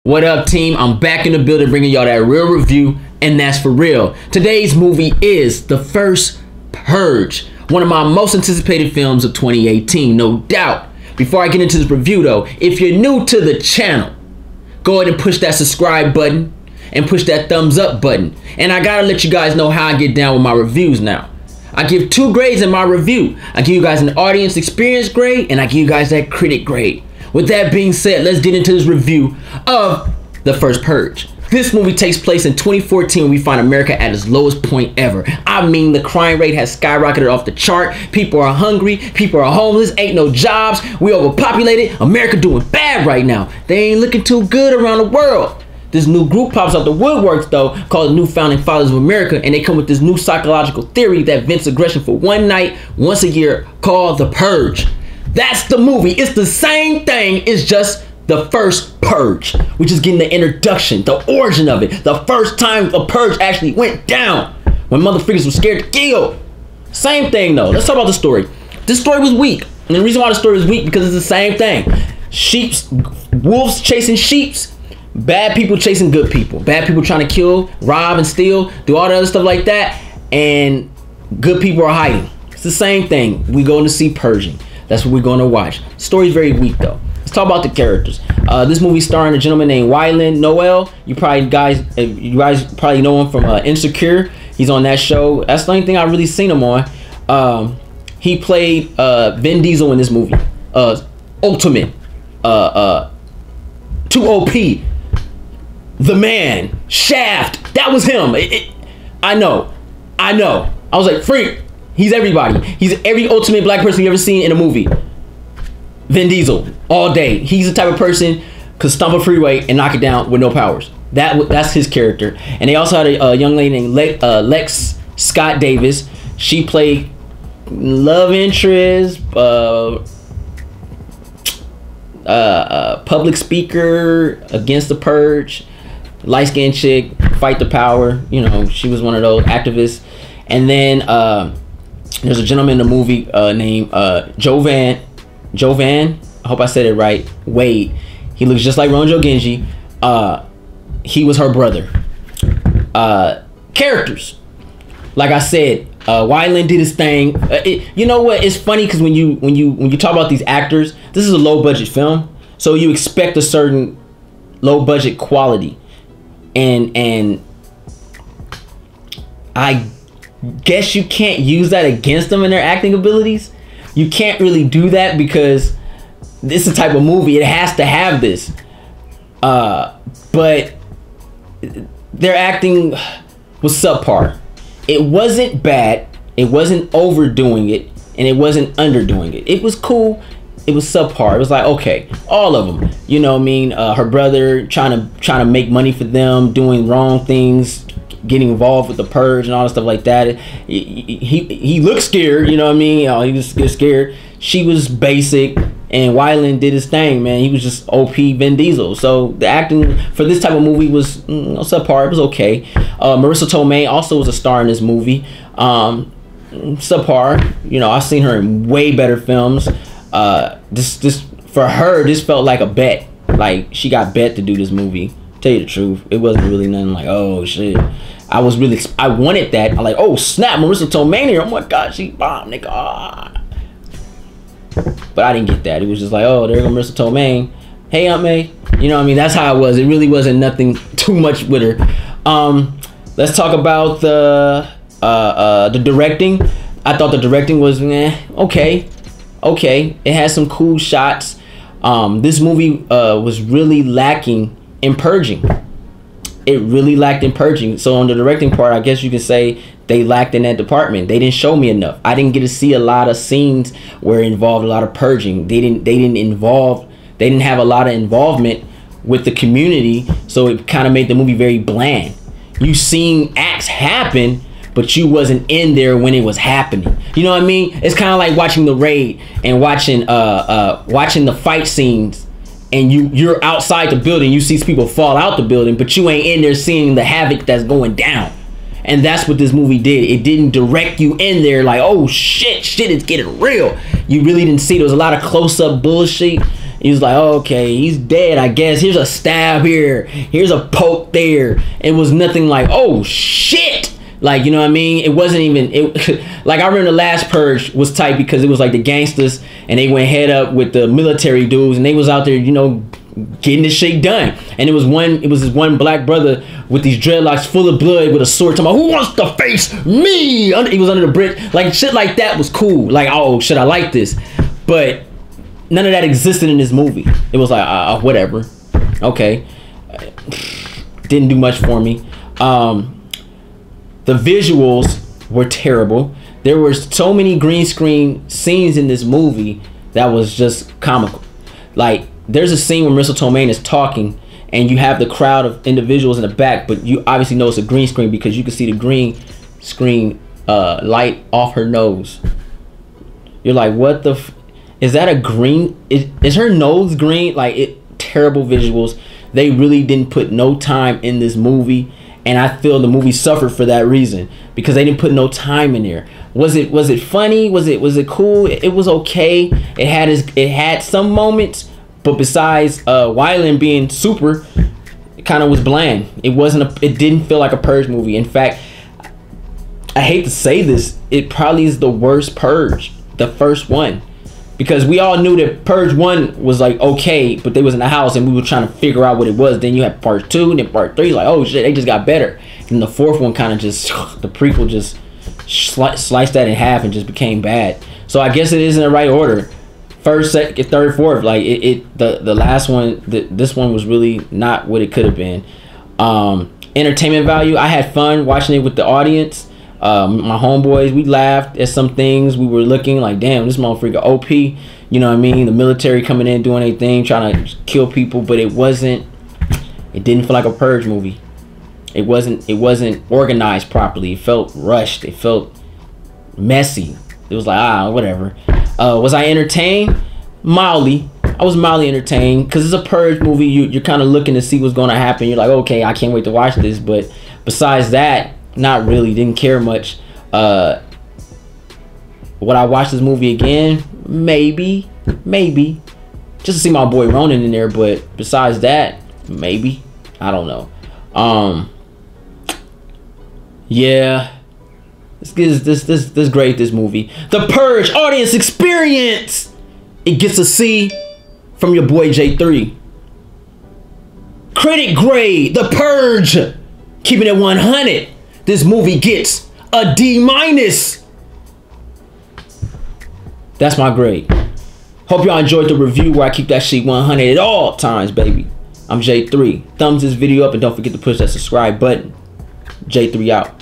What up, team? I'm back in the building bringing y'all that real review, and that's for real. Today's movie is the first Purge, one of my most anticipated films of 2018, no doubt. Before I get into this review though, if you're new to the channel, go ahead and push that subscribe button and push that thumbs up button. And I gotta let you guys know how I get down with my reviews now. I give 2 grades in my review. I give you guys an audience experience grade, and I give you guys that critic grade. With that being said, let's get into this review of the first Purge. This movie takes place in 2014 when we find America at its lowest point ever. I mean, the crime rate has skyrocketed off the chart. People are hungry. People are homeless. Ain't no jobs. We overpopulated. America doing bad right now. They ain't looking too good around the world. This new group pops out the woodworks though, called the New Founding Fathers of America, and they come with this new psychological theory that vents aggression for one night, once a year, called the Purge. That's the movie. It's the same thing. It's just the first Purge. We're just getting the introduction, the origin of it. The first time a Purge actually went down, when motherfuckers were scared to kill. Same thing though. Let's talk about the story. This story was weak. And the reason why the story was weak because it's the same thing. Wolves chasing sheeps. Bad people chasing good people. Bad people trying to kill, rob, and steal. Do all the other stuff like that. And good people are hiding. It's the same thing. We going to see Purging. That's what we're going to watch. The story's very weak though. Let's talk about the characters. This movie starring a gentleman named Wyland Noel. You guys probably know him from Insecure. He's on that show. That's the only thing I really seen him on. He played Vin Diesel in this movie. Ultimate. 2OP. The Man. Shaft. That was him. I know. I was like, freak. He's everybody. He's every ultimate black person you ever seen in a movie. Vin Diesel, all day. He's the type of person could stomp a freeway and knock it down with no powers. That's his character. And they also had a young lady named Lex Scott Davis. She played love interest, public speaker against the Purge, light-skinned chick, fight the power. You know, she was one of those activists. And then there's a gentleman in the movie named Jovan. I hope I said it right. Wade. He looks just like Ronjo Genji. He was her brother. Characters. Like I said, Wyland did his thing. You know what? It's funny because when you talk about these actors, this is a low budget film, so you expect a certain low budget quality, and I guess you can't use that against them in their acting abilities. You can't really do that because this is the type of movie it has to have this. But their acting was subpar. It wasn't bad. It wasn't overdoing it, and it wasn't underdoing it. It was cool. It was subpar. It was like, okay, all of them. You know what I mean? Her brother trying to make money for them, doing wrong things, getting involved with the Purge and all that stuff like that. He looked scared, you know what I mean? He was scared. She was basic, and Wyland did his thing, man. He was just OP Vin Diesel. So the acting for this type of movie was subpar. It was okay. Marissa Tomei also was a star in this movie. Subpar. You know, I've seen her in way better films. This for her, this felt like a bet. Like she got bet to do this movie. Tell you the truth, it wasn't really nothing like, oh shit. I wanted that. I'm like, oh snap, Marissa Tomei here. Oh my god, she bomb, nigga. Ah. But I didn't get that. It was just like, oh, there goes Marissa Tomei. Hey, Aunt May. You know what I mean? That's how it was. It really wasn't nothing too much with her. Let's talk about the directing. I thought the directing was okay. It had some cool shots. This movie was really lacking in purging. It really lacked in purging. So on the directing part, I guess you could say they lacked in that department. They didn't show me enough. I didn't get to see a lot of scenes where it involved a lot of purging. They didn't have a lot of involvement with the community, so it kind of made the movie very bland. You seen acts happen, but you wasn't in there when it was happening. You know what I mean? It's kind of like watching The Raid and watching the fight scenes, and you're outside the building. You see people fall out the building, but you ain't in there seeing the havoc that's going down. And that's what this movie did. It didn't direct you in there like, oh shit is getting real. You really didn't see. There was a lot of close-up bullshit. He was like, oh, okay, he's dead, I guess. Here's a stab here. Here's a poke there. It was nothing like, oh, shit. Like, you know what I mean? It wasn't even, like, I remember the last Purge was tight because it was like the gangsters and they went head up with the military dudes and they was out there, you know, getting this shit done. And it was this one black brother with these dreadlocks full of blood with a sword talking about, who wants to face me? He was under the bridge. Like, shit like that was cool. Like, oh, shit, I like this. But none of that existed in this movie. It was like, whatever. Okay. Didn't do much for me. The visuals were terrible. There were so many green screen scenes in this movie that was just comical. Like, there's a scene where Marissa Tomei is talking and you have the crowd of individuals in the back, but you obviously know it's a green screen because you can see the green screen light off her nose. You're like, what the is that a green? Is her nose green? Like, terrible visuals. They really didn't put no time in this movie. And I feel the movie suffered for that reason because they didn't put no time in there. Was it funny? Was it cool? It was okay. It had some moments, but besides Wyland being super, it kind of was bland. It didn't feel like a Purge movie. In fact, I hate to say this, it probably is the worst Purge, the first one. Because we all knew that Purge 1 was like okay, but they was in the house and we were trying to figure out what it was. Then you had part 2 and then part 3. Like, oh shit, they just got better. And the fourth one kind of just, the prequel just sliced that in half and just became bad. So I guess it is in the right order. First, second, third, fourth. Like the last one, this one was really not what it could have been. Entertainment value. I had fun watching it with the audience. My homeboys, we laughed at some things. We were looking like, damn, this motherfucker OP. You know what I mean? The military coming in doing their thing, trying to kill people, but it didn't feel like a Purge movie. It wasn't organized properly. It felt rushed. It felt messy. It was like, whatever. Was I entertained? Mildly. I was mildly entertained because it's a Purge movie. You're kind of looking to see what's going to happen. You're like, okay, I can't wait to watch this. But besides that, not really. Didn't care much. Would I watch this movie again? Maybe. Just to see my boy Ronan in there. But besides that, maybe. I don't know. Yeah. This great, this movie. The Purge audience experience. It gets a C from your boy J3. Critic grade. The Purge. Keeping it 100. This movie gets a D-. That's my grade. Hope y'all enjoyed the review where I keep that shit 100 at all times, baby. I'm J3. Thumbs this video up and don't forget to push that subscribe button. J3 out.